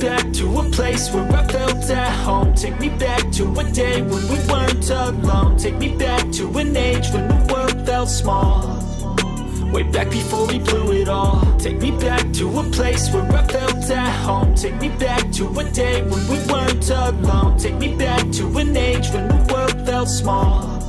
back to a place where I felt at home. Take me back to a day when we weren't alone. Take me back to an age when the world felt small, way back before we blew it all. Take me back to a place where I felt at home. Take me back to a day when we weren't alone. Take me back to an age when the world felt small,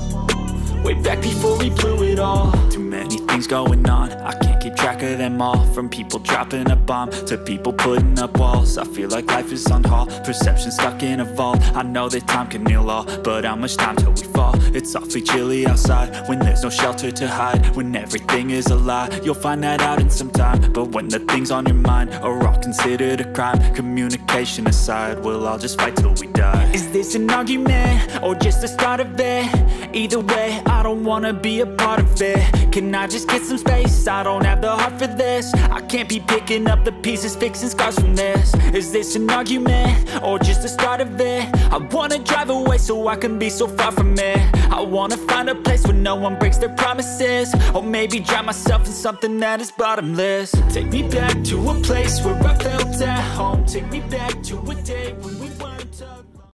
way back before we blew it all. Too many things going on, I can't keep track of them all. From people dropping a bomb to people putting up walls. I feel like life is on hold, perception stuck in a vault. I know that time can heal all, but how much time till we fall? It's awfully chilly outside when there's no shelter to hide. When everything is a lie, you'll find that out in some time. But when the things on your mind are all considered a crime, communication aside, we'll all just fight till we die. Is this an argument or just the start of it? Either way, I don't wanna be a part of it. Can I just get some space? I don't have the heart for this. I can't be picking up the pieces, fixing scars from this. Is this an argument or just the start of it? I wanna drive away so I can be so far from it. I wanna find a place where no one breaks their promises, or maybe drown myself in something that is bottomless. Take me back to a place where I felt at home. Take me back to a day when we were